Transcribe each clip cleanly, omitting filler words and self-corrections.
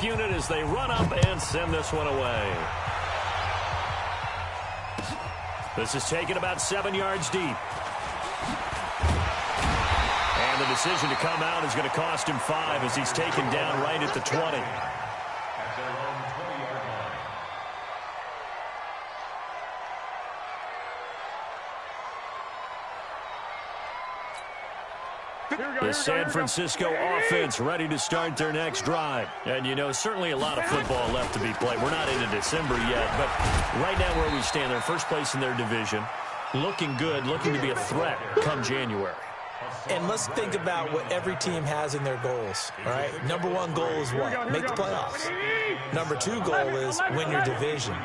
Unit as they run up and send this one away. This is taken about 7 yards deep. And the decision to come out is going to cost him 5 as he's taken down right at the 20. The San Francisco offense ready to start their next drive. And, you know, certainly a lot of football left to be played. We're not into December yet, but right now where we stand, they're first place in their division. Looking good, looking to be a threat come January. And let's think about what every team has in their goals, all right? Number 1 goal is what? Make the playoffs. Number 2 goal is win your division.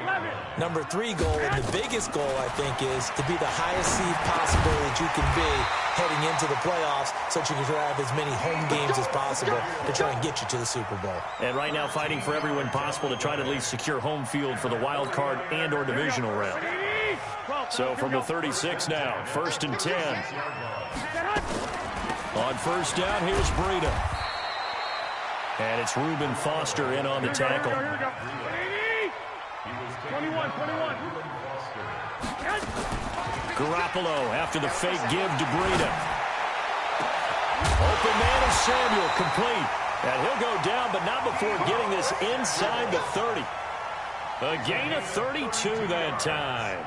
Number 3 goal, and the biggest goal, I think, is to be the highest seed possible that you can be heading into the playoffs so that you can have as many home games as possible to try and get you to the Super Bowl. And right now fighting for every win possible to try to at least secure home field for the wild card and or divisional round. So from the 36 now, 1st and 10. On first down, here's Breida. And it's Reuben Foster in on the tackle. 21. Garoppolo after the fake give to Breida. Open man is Samuel, complete. And he'll go down, but not before getting this inside the 30. A gain of 32 that time.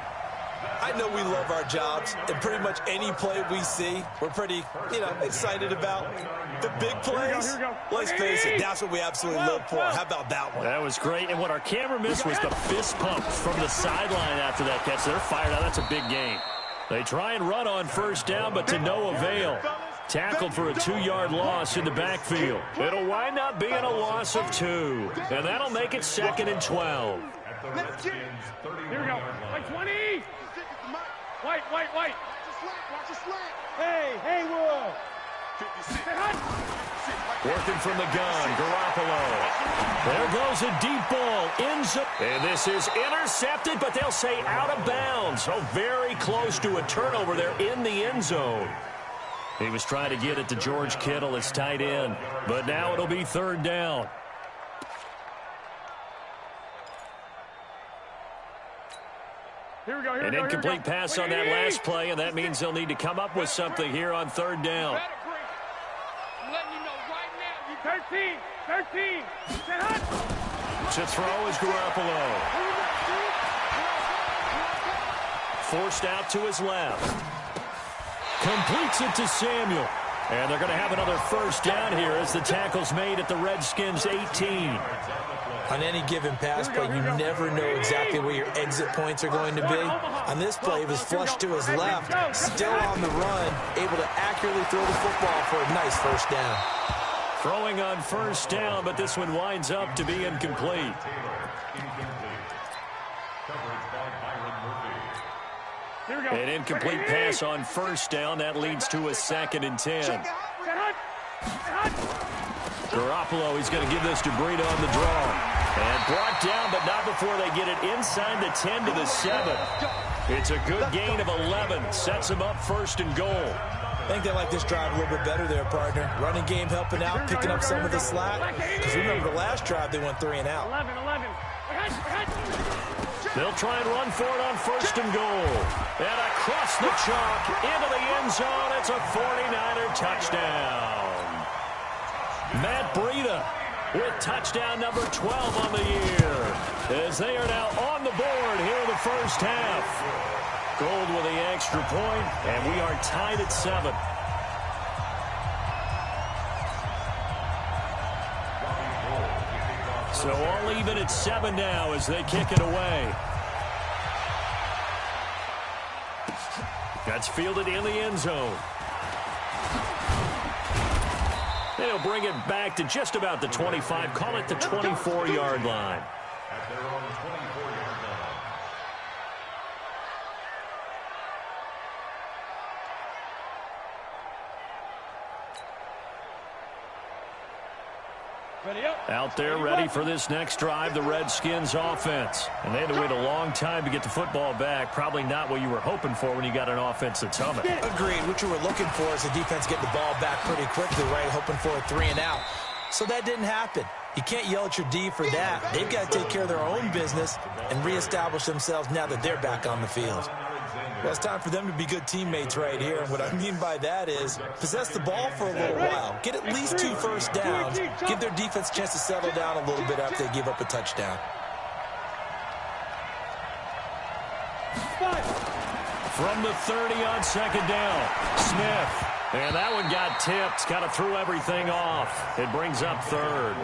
I know we love our jobs, and pretty much any play we see, we're pretty, excited about. The big plays, let's face it, that's what we absolutely live for. How about that one? That was great, and what our camera missed was the fist pumps from the sideline after that catch. They're fired out. That's a big game. They try and run on first down, but to no avail. Tackled for a 2-yard loss in the backfield. It'll wind up being a loss of 2, and that'll make it 2nd and 12. Here we go. Like 20. White. Watch the slant. Hey, Will. Working from the gun, Garoppolo. There goes a deep ball. And this is intercepted, but they'll say out of bounds. So very close to a turnover there in the end zone. He was trying to get it to George Kittle, his tight end. But now it'll be 3rd down. An incomplete pass on that last play, and that means they'll need to come up with something here on 3rd down. I'm letting you know right now. 13. To throw is Garoppolo. Forced out to his left. Completes it to Samuel. And they're going to have another first down here as the tackle's made at the Redskins' 18. On any given pass play, you never know exactly where your exit points are going to be. On this play, it was flushed to his left, still on the run, able to accurately throw the football for a nice first down. Throwing on first down, but this one winds up to be incomplete. An incomplete pass on first down. That leads to a 2nd and 10. Garoppolo, he's going to give this to Breida on the draw. And brought down, but not before they get it inside the 10 to the 7. It's a good gain of 11. Sets them up 1st and goal. I think they like this drive a little bit better there, partner. Running game helping out, picking up some of the slack. Because remember, the last drive they went 3 and out. 11. They'll try and run for it on 1st and goal. And across the chalk into the end zone. It's a 49er touchdown. Matt Breida with touchdown number 12 on the year. As they are now on the board here in the first half. Gold with the extra point, and we are tied at 7. So all even at 7 now as they kick it away. That's fielded in the end zone. They'll bring it back to just about the 25, call it the 24-yard line. At their own 24-yard line. Out there ready for this next drive, the Redskins offense. And they had to wait a long time to get the football back. Probably not what you were hoping for when you got an offense that's humming. Agreed. What you were looking for is the defense getting the ball back pretty quickly, right? Hoping for a 3 and out. So that didn't happen. You can't yell at your D for that. They've got to take care of their own business and reestablish themselves now that they're back on the field. Well, it's time for them to be good teammates right here. And what I mean by that is possess the ball for a little while. Get at least 2 first downs. Give their defense a chance to settle down a little bit after they give up a touchdown. From the 30 on second down, Smith. And that one got tipped. Kind of threw everything off. It brings up third.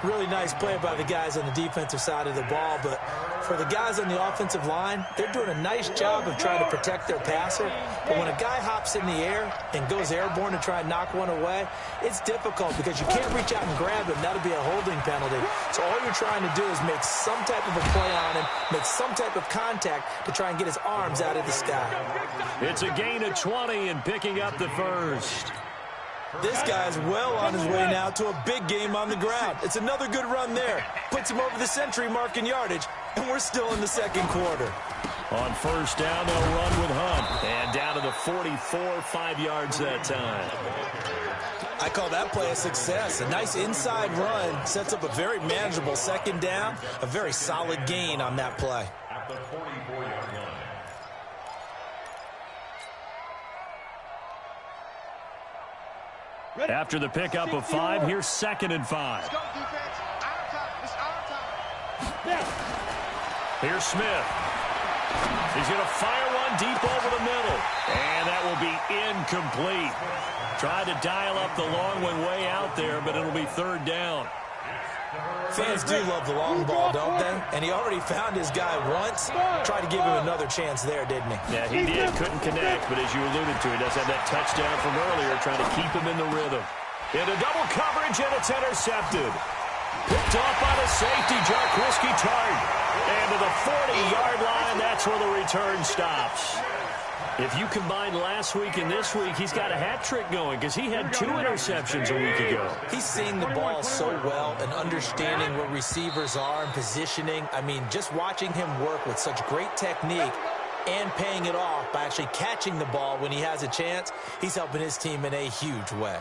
Really nice play by the guys on the defensive side of the ball, but for the guys on the offensive line, they're doing a nice job of trying to protect their passer. But when a guy hops in the air and goes airborne to try and knock one away, it's difficult because you can't reach out and grab him. That'll be a holding penalty. So all you're trying to do is make some type of a play on him, make some type of contact to try and get his arms out of the sky. It's a gain of 20 and picking up the first. This guy's well on his way now to a big game on the ground. It's another good run there. Puts him over the century mark in yardage, and we're still in the second quarter. On first down, they'll run with Hunt. And down to the 44, 5 yards that time. I call that play a success. A nice inside run sets up a very manageable second down. A very solid gain on that play. At the 44-yard line. After the pickup of 5, here's 2nd and 5. Let's go, defense. Our time. It's our time. Here's Smith. He's going to fire one deep over the middle. And that will be incomplete. Tried to dial up the long one way out there, but it'll be 3rd down. Fans do love the long ball, don't they? And he already found his guy once. Tried to give him another chance there, didn't he? Yeah, he did. Couldn't connect, but as you alluded to, he does have that touchdown from earlier, trying to keep him in the rhythm. Into double coverage, and it's intercepted. Picked off by the safety, Jarquiski Tart. And to the 40-yard line, that's where the return stops. If you combine last week and this week, he's got a hat trick going because he had 2 interceptions a week ago. He's seeing the ball so well and understanding where receivers are and positioning. I mean, just watching him work with such great technique and paying it off by actually catching the ball when he has a chance, he's helping his team in a huge way.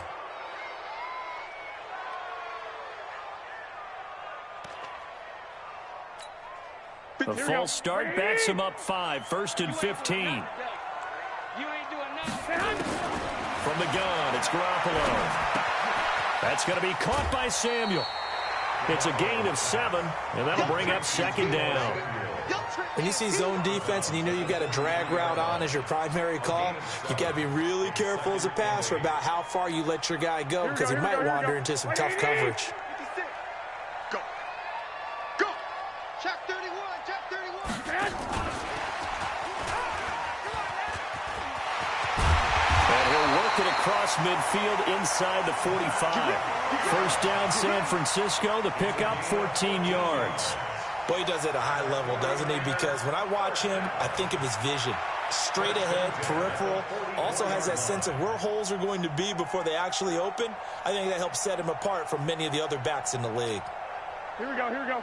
A false start backs him up 5, 1st and 15. From the gun, it's Garoppolo. That's going to be caught by Samuel. It's a gain of 7, and that'll bring up 2nd down. When you see zone defense and you know you've got a drag route on as your primary call, you've got to be really careful as a passer about how far you let your guy go because he might wander into some tough coverage. Go. Go. Check 31. Check 31. It across midfield inside the 45. First down, San Francisco. The pickup, 14 yards. Boy, he does it at a high level, doesn't he? Because when I watch him, I think of his vision. Straight ahead, peripheral. Also has that sense of where holes are going to be before they actually open. I think that helps set him apart from many of the other backs in the league. Here we go. Here we go.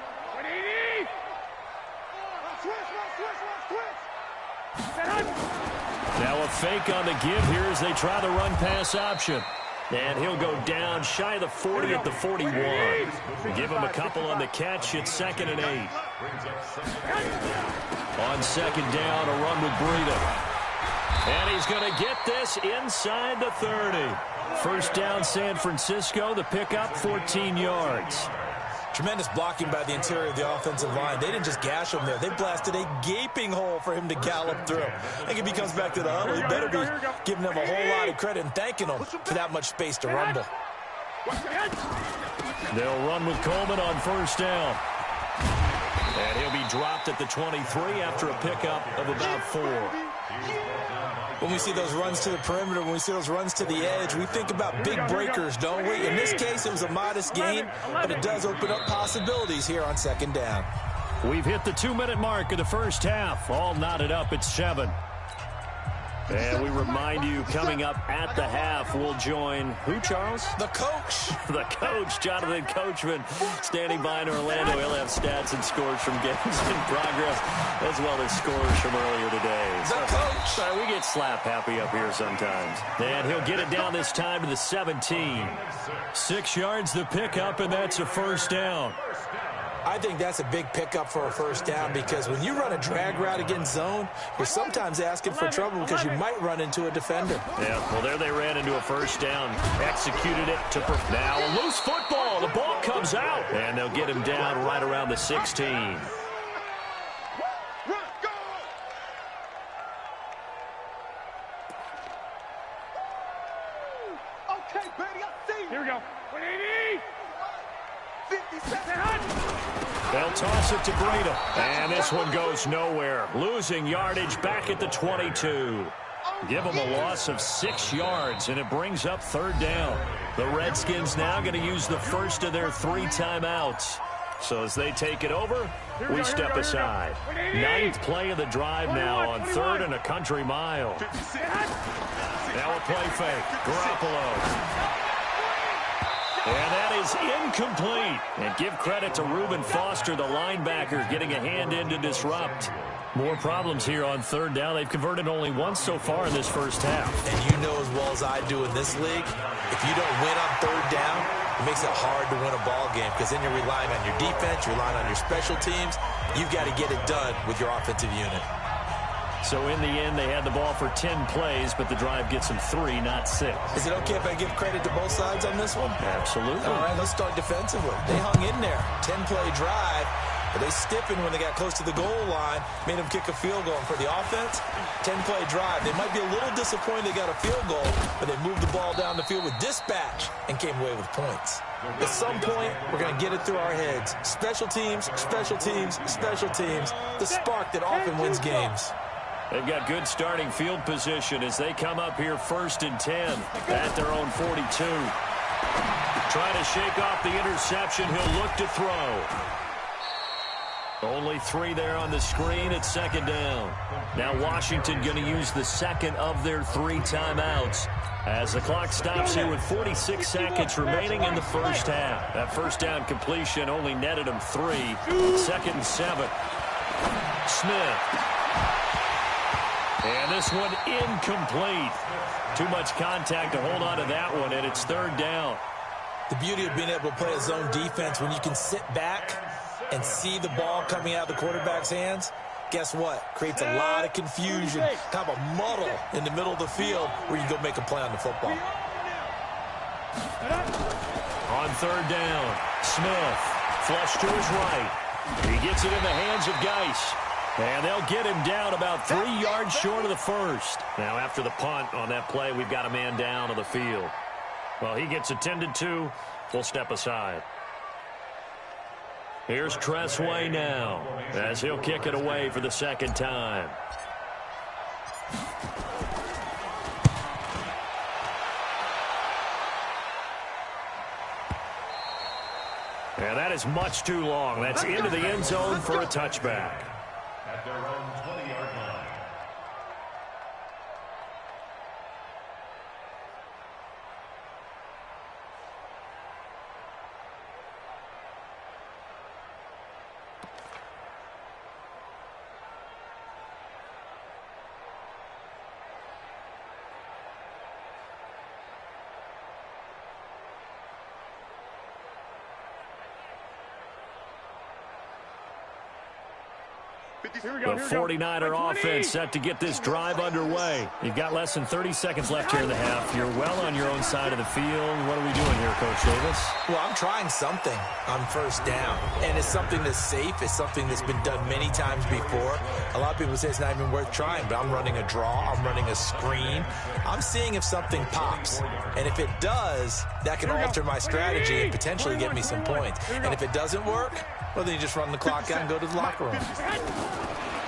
Now a fake on the give here as they try the run-pass option. And he'll go down shy of the 40 at the 41. Give him a couple on the catch. It's 2nd and 8. On 2nd down, a run with Breida. And he's going to get this inside the 30. First down, San Francisco. The pickup, 14 yards. Tremendous blocking by the interior of the offensive line. They didn't just gash him there. They blasted a gaping hole for him to gallop through. I think if he comes back to the huddle, he better be giving them a whole lot of credit and thanking them for that much space to rumble. They'll run with Coleman on first down. And he'll be dropped at the 23 after a pickup of about 4. When we see those runs to the perimeter, when we see those runs to the edge, we think about big breakers, don't we? In this case, it was a modest gain, but it does open up possibilities here on 2nd down. We've hit the 2-minute mark of the first half. All knotted up at 7. And we remind you, coming up at the half, we'll join who, Charles? The coach. The coach, Jonathan Coachman, standing by in Orlando. He'll have stats and scores from games in progress, as well as scores from earlier today. The coach. Sorry, we get slap happy up here sometimes. And he'll get it down this time to the 17. 6 yards the pickup, and that's a first down. I think that's a big pickup for a first down because when you run a drag route against zone, you're sometimes asking for trouble because you might run into a defender. Yeah, well, there they ran into a first down. Executed it to now a loose football. The ball comes out, and they'll get him down right around the 16. Okay, baby, I see you. Here we go. 180. 57. They'll toss it to Breida. And this one goes nowhere. Losing yardage back at the 22. Give them a loss of 6 yards, and it brings up third down. The Redskins now going to use the first of their 3 timeouts. So as they take it over, we step aside. 9th play of the drive now on 3rd and a country mile. Now a play fake. Garoppolo. And that is incomplete. And give credit to Reuben Foster, the linebacker, getting a hand in to disrupt. More problems here on 3rd down. They've converted only once so far in this first half. And you know as well as I do in this league, if you don't win on 3rd down, it makes it hard to win a ball game because then you're relying on your defense, you're relying on your special teams. You've got to get it done with your offensive unit. So in the end, they had the ball for 10 plays, but the drive gets them 3, not 6. Is it okay if I give credit to both sides on this one? Absolutely. All right, let's start defensively. They hung in there. 10-play drive, but they stiffened when they got close to the goal line, made them kick a field goal. And for the offense, 10-play drive. They might be a little disappointed they got a field goal, but they moved the ball down the field with dispatch and came away with points. At some point, we're going to get it through our heads. Special teams, special teams, special teams. The spark that often wins games. They've got good starting field position as they come up here 1st and 10 at their own 42. Trying to shake off the interception. He'll look to throw. Only 3 there on the screen at 2nd down. Now Washington going to use the 2nd of their 3 timeouts as the clock stops here with 46 seconds remaining in the first half. That first down completion only netted them 3. 2nd and 7. Smith. And this one incomplete. Too much contact to hold on to that one, and it's 3rd down. The beauty of being able to play a zone defense when you can sit back and see the ball coming out of the quarterback's hands, guess what? Creates a lot of confusion, kind of a muddle in the middle of the field where you go make a play on the football. On 3rd down, Smith, flush to his right. He gets it in the hands of Geis. And they'll get him down about 3 yards short of the first. Now, after the punt on that play, we've got a man down on the field. Well, he gets attended to. We'll step aside. Here's Tressway now as he'll kick it away for the 2nd time. And that is much too long. That's into the end zone for a touchback. At their own 20-yard line. The 49er offense set to get this drive underway. You've got less than 30 seconds left here in the half. You're well on your own side of the field. What are we doing here, Coach Davis? Well, I'm trying something on 1st down, and it's something that's safe. It's something that's been done many times before. A lot of people say it's not even worth trying, but I'm running a draw. I'm running a screen. I'm seeing if something pops, and if it does, that can alter my strategy and potentially get me some points. And if it doesn't work, well, then you just run the clock out and go to the locker room.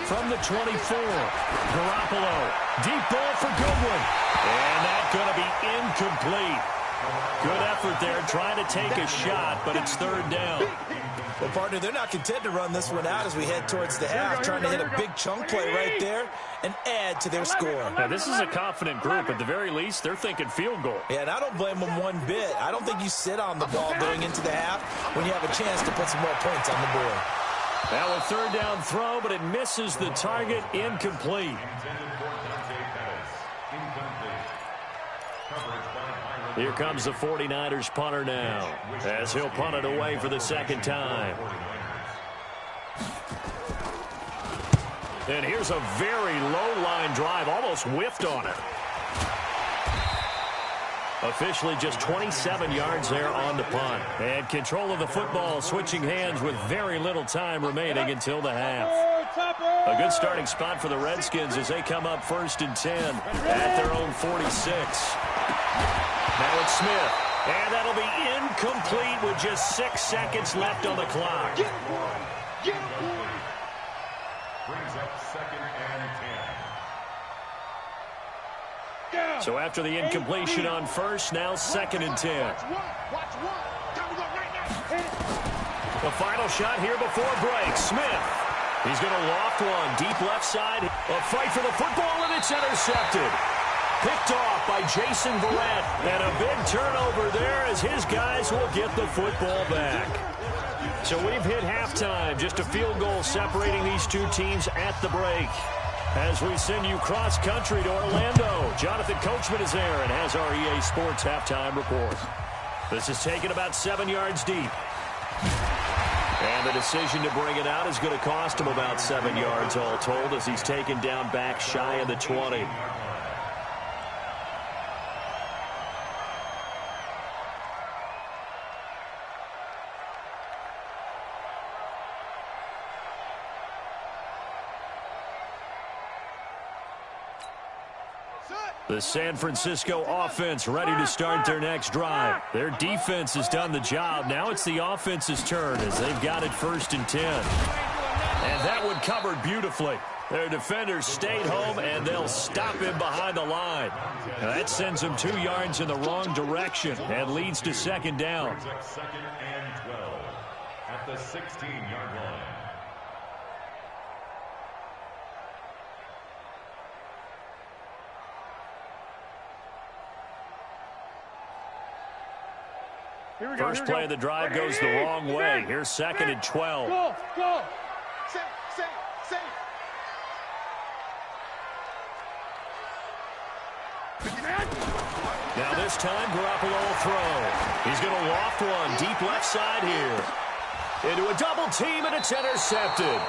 From the 24, Garoppolo, deep ball for Goodwin. And that's going to be incomplete. Good effort there, trying to take a shot, but it's 3rd down. Well, partner, they're not content to run this one out as we head towards the half, trying to hit a big chunk play right there and add to their score. Now, this is a confident group. At the very least, they're thinking field goal. Yeah, and I don't blame them one bit. I don't think you sit on the ball going into the half when you have a chance to put some more points on the board. Now a third down throw, but it misses the target, incomplete. Here comes the 49ers punter now, as he'll punt it away for the second time. And here's a very low-line drive, almost whiffed on it. Officially just 27 yards there on the punt. And control of the football, switching hands with very little time remaining until the half. A good starting spot for the Redskins as they come up 1st and 10 at their own 46. Now it's Smith. And that'll be incomplete with just 6 seconds left on the clock. Brings up 2nd and 10. So after the incompletion on first, now 2nd and 10. The final shot here before break. Smith. He's going to loft one deep left side. A fight for the football, and it's intercepted. Picked off by Jason Verrett. And a big turnover there as his guys will get the football back. So we've hit halftime. Just a field goal separating these two teams at the break. As we send you cross-country to Orlando, Jonathan Coachman is there and has our EA Sports halftime report. This is taken about 7 yards deep. And the decision to bring it out is going to cost him about 7 yards all told as he's taken down back shy of the 20. The San Francisco offense ready to start their next drive. Their defense has done the job. Now it's the offense's turn as they've got it 1st and 10. And that one covered beautifully. Their defenders stayed home, and they'll stop him behind the line. Now that sends them 2 yards in the wrong direction and leads to 2nd down. 2nd and 12 at the 16-yard line. First play of the drive goes the wrong way. Here's 2nd and 12. Go. Now this time, Garoppolo will throw. He's going to loft one deep left side here. Into a double team, and it's intercepted.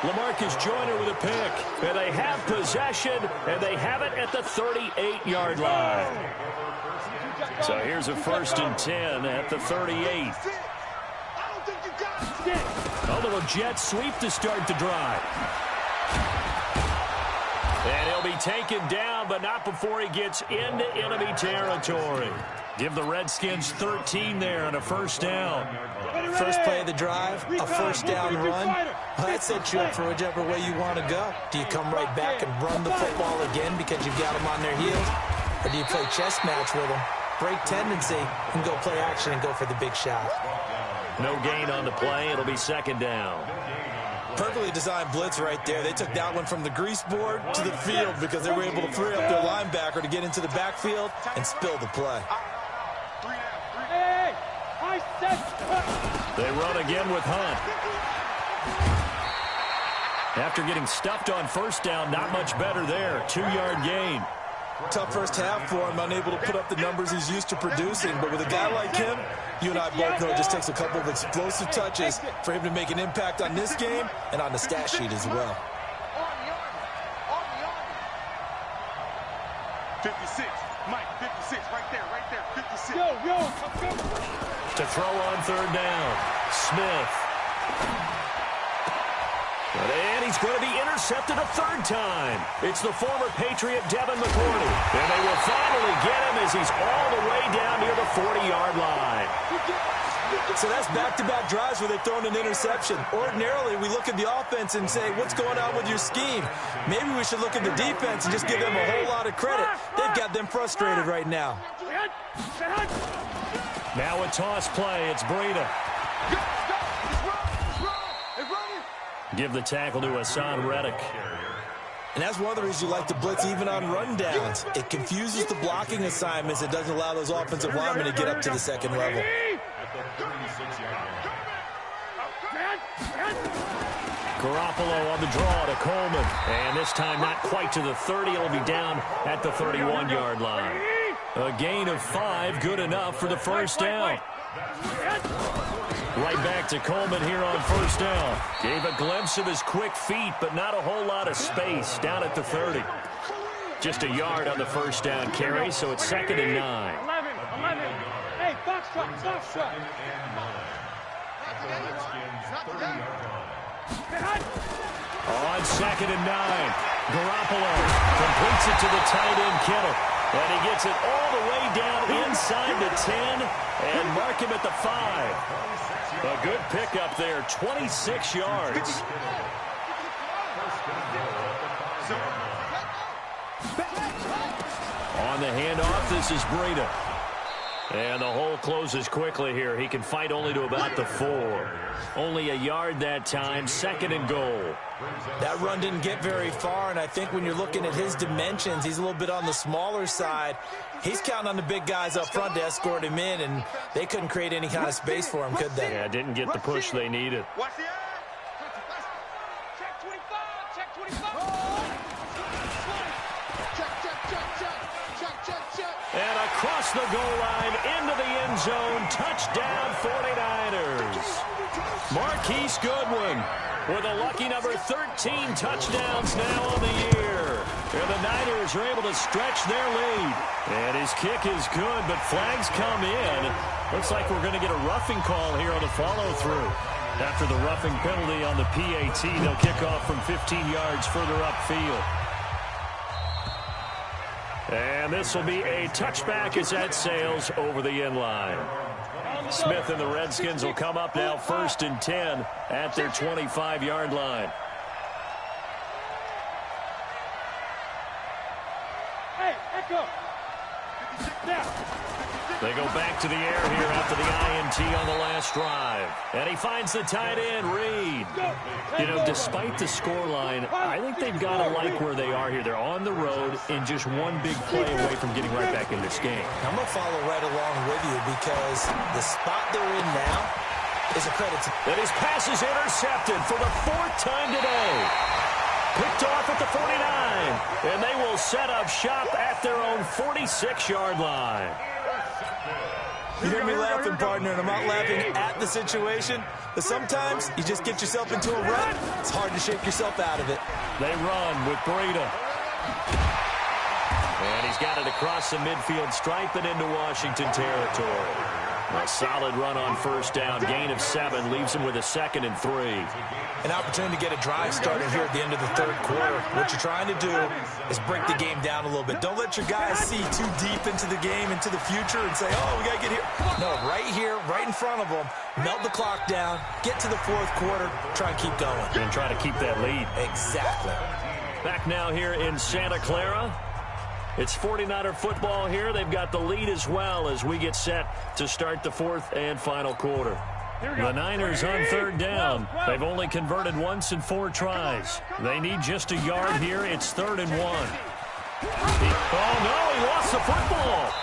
LaMarcus Joyner with a pick. And they have possession, and they have it at the 38-yard line. So here's a 1st and 10 at the 38. A little jet sweep to start the drive. And he'll be taken down, but not before he gets into enemy territory. Give the Redskins 13 there and a 1st down. First play of the drive, a 1st down run. Well, that sets you up for whichever way you want to go. Do you come right back and run the football again because you've got them on their heels? Or do you play chess match with them? Break tendency and go play action and go for the big shot. No gain on the play. It'll be 2nd down. Perfectly designed blitz right there. They took that one from the grease board to the field because they were able to free up their linebacker to get into the backfield and spill the play. They run again with Hunt. After getting stuffed on 1st down, not much better there. 2-yard gain. Tough first half for him, unable to put up the numbers he's used to producing. But with a guy like him, you and I both know it just takes a couple of explosive touches for him to make an impact on this game and on the stat sheet as well. 56, Mike, 56, right there, 56. Yo, To throw on 3rd down, Smith. And he's going to be intercepted a 3rd time. It's the former Patriot Devin McCourty. And they will finally get him as he's all the way down near the 40-yard line. So that's back-to-back drives where they've thrown an interception. Ordinarily, we look at the offense and say, what's going on with your scheme? Maybe we should look at the defense and just give them a whole lot of credit. They've got them frustrated right now. Now a toss play. It's Breida. Give the tackle to Hassan Reddick. And that's one of the reasons you like to blitz even on rundowns. It confuses the blocking assignments. It doesn't allow those offensive linemen to get up to the second level. Garoppolo on the draw to Coleman. And this time not quite to the 30. It'll be down at the 31-yard line. A gain of 5, good enough for the first down. Right back to Coleman here on first down. Gave a glimpse of his quick feet, but not a whole lot of space down at the 30. Just a yard on the first down carry, so it's 2nd and 9. 11. Hey, box truck. On 2nd and 9, Garoppolo completes it to the tight end, Kittle. And he gets it all the way down inside the 10 and mark him at the 5. A good pickup there, 26 yards. On the handoff, this is Breida. And the hole closes quickly here. He can fight only to about the 4. Only a yard that time, 2nd and goal. That run didn't get very far, and I think when you're looking at his dimensions, he's a little bit on the smaller side. He's counting on the big guys up front to escort him in, and they couldn't create any kind of space for him, could they? Yeah, didn't get the push they needed. Check 25. Check 25. And across the goal line, into the end zone, touchdown 49ers. Marquise Goodwin with a lucky number 13 touchdowns now on the year. And the Niners are able to stretch their lead. And his kick is good, but flags come in. Looks like we're going to get a roughing call here on the follow-through. After the roughing penalty on the PAT, they'll kick off from 15 yards further upfield. And this will be a touchback as that sails over the end line. Smith and the Redskins will come up now 1st and 10 at their 25-yard line. Hey, Echo. They go back to the air here after the INT on the last drive. And he finds the tight end, Reed. You know, despite the scoreline, I think they've got to like where they are here. They're on the road and just one big play away from getting right back in this game. I'm going to follow right along with you because the spot they're in now is a credit to... And his pass is intercepted for the 4th time today. Picked off at the 49. And they will set up shop at their own 46-yard line. You hear me laughing, partner, and I'm not laughing at the situation, but sometimes you just get yourself into a rut. It's hard to shake yourself out of it. They run with Breida. And he's got it across the midfield stripe and into Washington territory. A solid run on first down. Gain of 7 leaves him with a 2nd and 3. An opportunity to get a drive started here at the end of the 3rd quarter. What you're trying to do is break the game down a little bit. Don't let your guys see too deep into the game, into the future, and say, oh, we got to get here. No, right here, right in front of them, melt the clock down, get to the 4th quarter, try and keep going. And try to keep that lead. Exactly. Back now here in Santa Clara. It's 49er football here. They've got the lead as well as we get set to start the 4th and final quarter. The Niners on 3rd down. They've only converted once in 4 tries. They need just a yard here. It's 3rd and 1. Oh, no, he lost the football.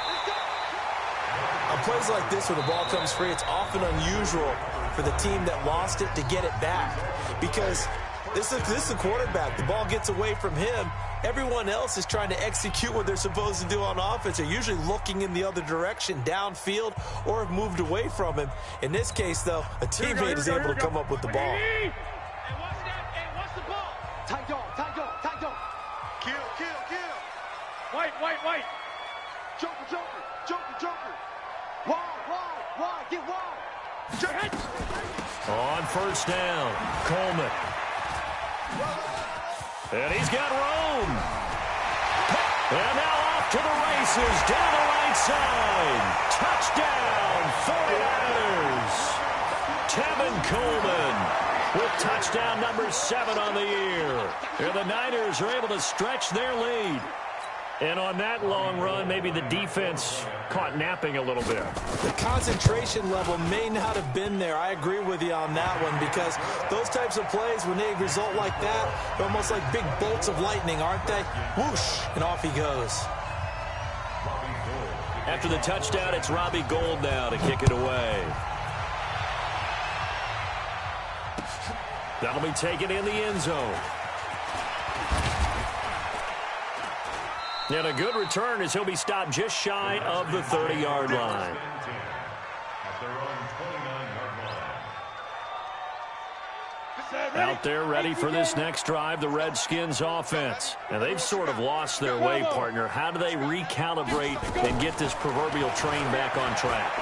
On plays like this where the ball comes free, it's often unusual for the team that lost it to get it back because this is the quarterback. The ball gets away from him. Everyone else is trying to execute what they're supposed to do on offense. They're usually looking in the other direction, downfield, or have moved away from him. In this case, though, a teammate is able to come up with the ball. Hey, watch that. Hey, watch the ball. Tight dog. Kill. White. Joker. Wide. Get wide. On first down, Coleman. And he's got room. And now off to the races down the right side. Touchdown, 49ers. Tevin Coleman with touchdown number 7 on the year. And the Niners are able to stretch their lead. And on that long run, maybe the defense caught napping a little bit. The concentration level may not have been there. I agree with you on that one, because those types of plays, when they result like that, they're almost like big bolts of lightning, aren't they? Whoosh, and off he goes. After the touchdown, it's Robbie Gould now to kick it away. That'll be taken in the end zone. And a good return as he'll be stopped just shy of the 30-yard line. Out there ready for this next drive, the Redskins offense. And they've sort of lost their way, partner. How do they recalibrate and get this proverbial train back on track?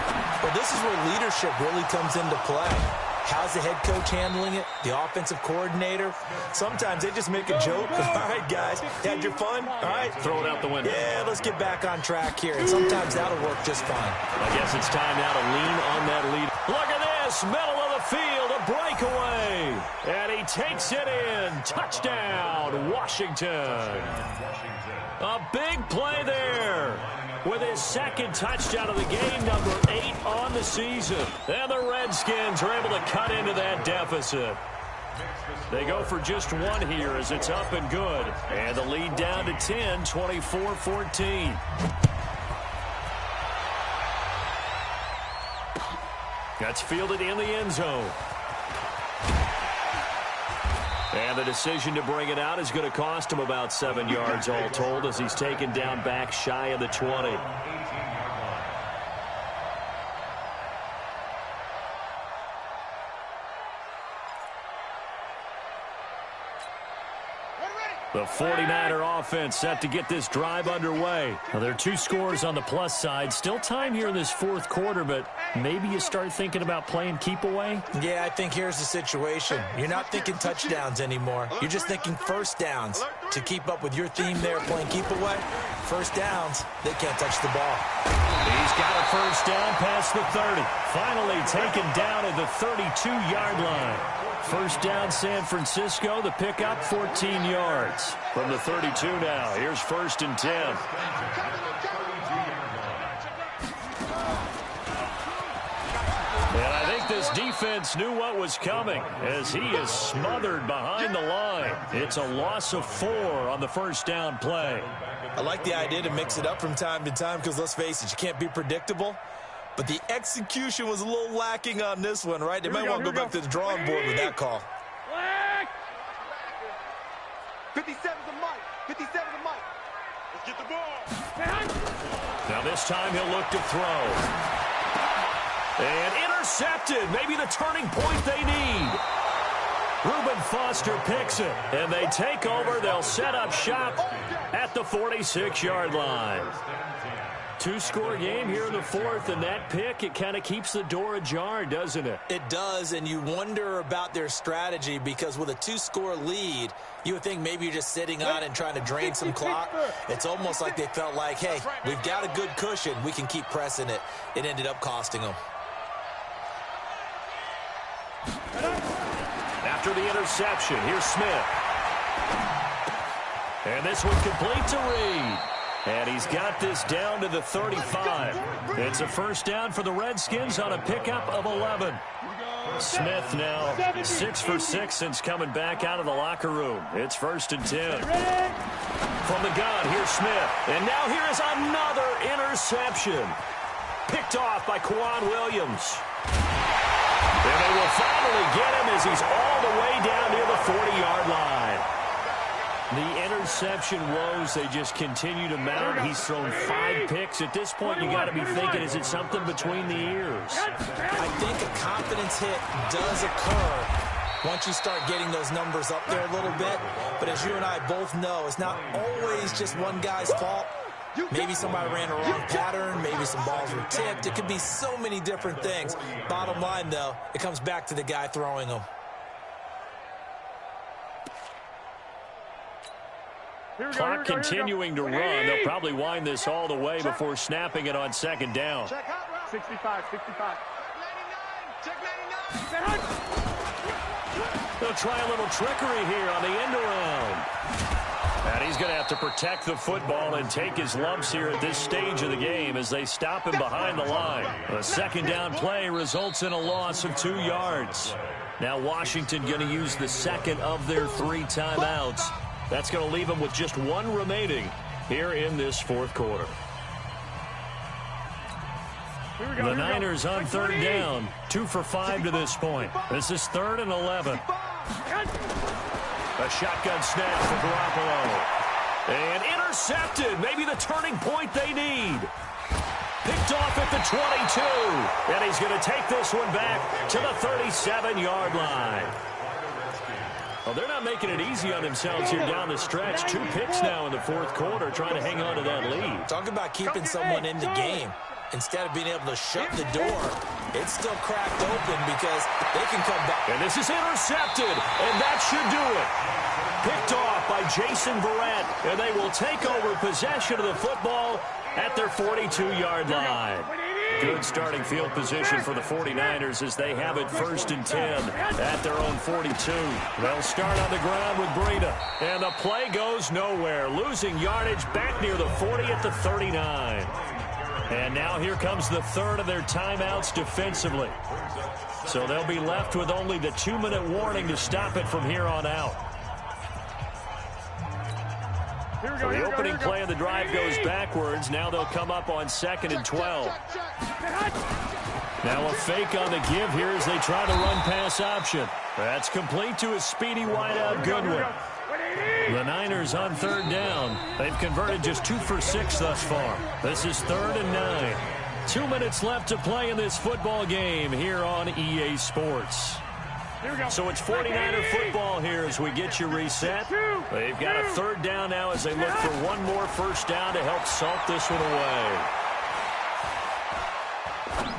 Well, this is where leadership really comes into play. How's the head coach handling it? The offensive coordinator? Sometimes they just make a joke. All right, guys, had your fun? All right. Throw it out the window. Yeah, let's get back on track here. And sometimes that'll work just fine. I guess it's time now to lean on that lead. Look at this, middle of the field, a breakaway. And he takes it in. Touchdown, Washington. A big play there. With his second touchdown of the game, number 8 on the season. And the Redskins are able to cut into that deficit. They go for just one here as it's up and good. And the lead down to 10, 24-14. That's fielded in the end zone. And the decision to bring it out is going to cost him about 7 yards all told as he's taken down back shy of the 20. The 49er offense set to get this drive underway. Now, there are 2 scores on the plus side. Still time here in this fourth quarter, but maybe you start thinking about playing keep away? Yeah, I think here's the situation. You're not thinking touchdowns anymore. You're just thinking first downs. To keep up with your theme there, playing keep away, first downs, they can't touch the ball. He's got a first down past the 30. Finally taken down at the 32-yard line. First down, San Francisco. The pickup, 14 yards. From the 32 now, here's 1st and 10. And I think this defense knew what was coming as he is smothered behind the line. It's a loss of 4 on the first down play. I like the idea to mix it up from time to time because, let's face it, you can't be predictable. But the execution was a little lacking on this one, right? They might want to go back to the drawing board with that call. 57's a Mike. 57's a Mike. Let's get the ball. Now this time he'll look to throw. And intercepted. Maybe the turning point they need. Reuben Foster picks it. And they take over. They'll set up shop at the 46-yard line. 2-score game here in the fourth, and that pick, it kind of keeps the door ajar, doesn't it? It does, and you wonder about their strategy because with a 2-score lead, you would think maybe you're just sitting on and trying to drain some clock. It's almost like they felt like, hey, we've got a good cushion. We can keep pressing it. It ended up costing them. After the interception, here's Smith. And this one complete to Reed. And he's got this down to the 35. It's a first down for the Redskins on a pickup of 11. Smith now 6 for 6 since coming back out of the locker room. It's 1st and 10. From the gun, here's Smith. And now here is another interception. Picked off by Quan Williams. And they will finally get him as he's all the way down near the 40-yard line. The interception woes, they just continue to mount. He's thrown 5 picks. At this point, you got to be thinking, is it something between the ears? I think a confidence hit does occur once you start getting those numbers up there a little bit. But as you and I both know, it's not always just one guy's fault. Maybe somebody ran a wrong pattern. Maybe some balls were tipped. It could be so many different things. Bottom line, though, it comes back to the guy throwing them. Clock continuing to run. They'll probably wind this all the way before snapping it on second down. 65. Check 99. They'll try a little trickery here on the end around. And he's going to have to protect the football and take his lumps here at this stage of the game as they stop him behind the line. A second down play results in a loss of 2 yards. Now Washington going to use the second of their 3 timeouts. That's going to leave them with just 1 remaining here in this fourth quarter. The Niners on third down, 2 for 5 to this point. This is 3rd and 11. A shotgun snap for Garoppolo. And intercepted, maybe the turning point they need. Picked off at the 22. And he's going to take this one back to the 37-yard line. Well, they're not making it easy on themselves here down the stretch. 2 picks now in the fourth quarter, trying to hang on to that lead. Talk about keeping someone in the game. Instead of being able to shut the door, it's still cracked open because they can come back. And this is intercepted, and that should do it. Picked off by Jason Verrett, and they will take over possession of the football at their 42-yard line. Good starting field position for the 49ers as they have it 1st and 10 at their own 42. They'll start on the ground with Breida, and the play goes nowhere, losing yardage back near the 40 at the 39. And now here comes the 3rd of their timeouts defensively. So they'll be left with only the 2-minute warning to stop it from here on out. So the opening play of the drive goes backwards. Now they'll come up on 2nd and 12. Now a fake on the give here as they try to run pass option. That's complete to a speedy wideout Goodwin. The Niners on 3rd down. They've converted just 2 for 6 thus far. This is 3rd and 9. 2 minutes left to play in this football game here on EA Sports. So it's 49er football here as we get you reset. They've got a 3rd down now as they look for 1 more first down to help salt this one away.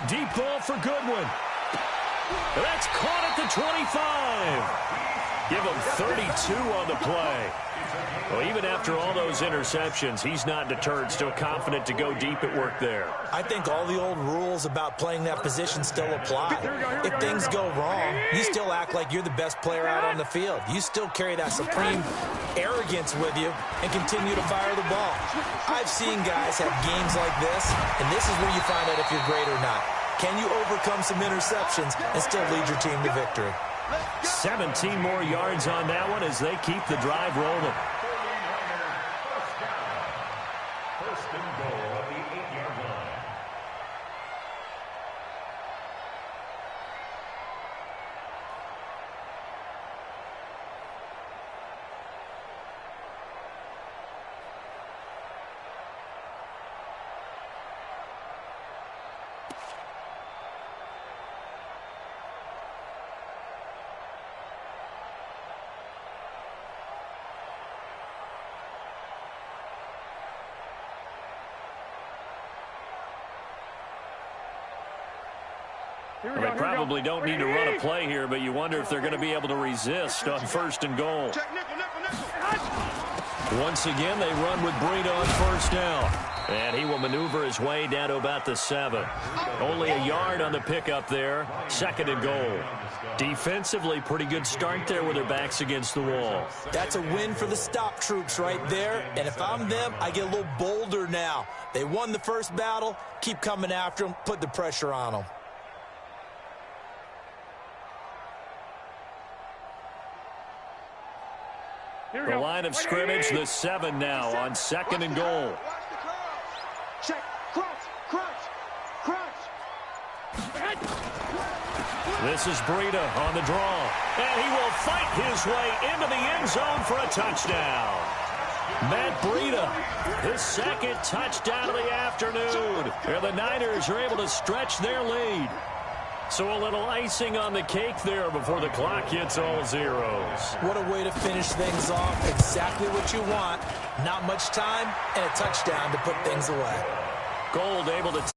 Deep ball for Goodwin. That's caught at the 25. Give him 32 on the play. Well, even after all those interceptions, he's not deterred, still confident to go deep at work there. I think all the old rules about playing that position still apply. If things go wrong, you still act like you're the best player out on the field. You still carry that supreme arrogance with you and continue to fire the ball. I've seen guys have games like this, and this is where you find out if you're great or not. Can you overcome some interceptions and still lead your team to victory? 17 more yards on that one as they keep the drive rolling. First and goal at the 8-yard line. Well, they probably don't need to run a play here, but you wonder if they're going to be able to resist on 1st and goal. Once again, they run with Breida on 1st down. And he will maneuver his way down to about the 7. Only a yard on the pickup there. 2nd and goal. Defensively, pretty good start there with their backs against the wall. That's a win for the stop troops right there. And if I'm them, I get a little bolder now. They won the first battle. Keep coming after them. Put the pressure on them. The line of scrimmage, the 7 now on 2nd and goal. Check, crouch. This is Breida on the draw. And he will fight his way into the end zone for a touchdown. Matt Breida, his 2nd touchdown of the afternoon. And the Niners are able to stretch their lead. So a little icing on the cake there before the clock hits all zeros. What a way to finish things off. Exactly what you want. Not much time and a touchdown to put things away. Gold able to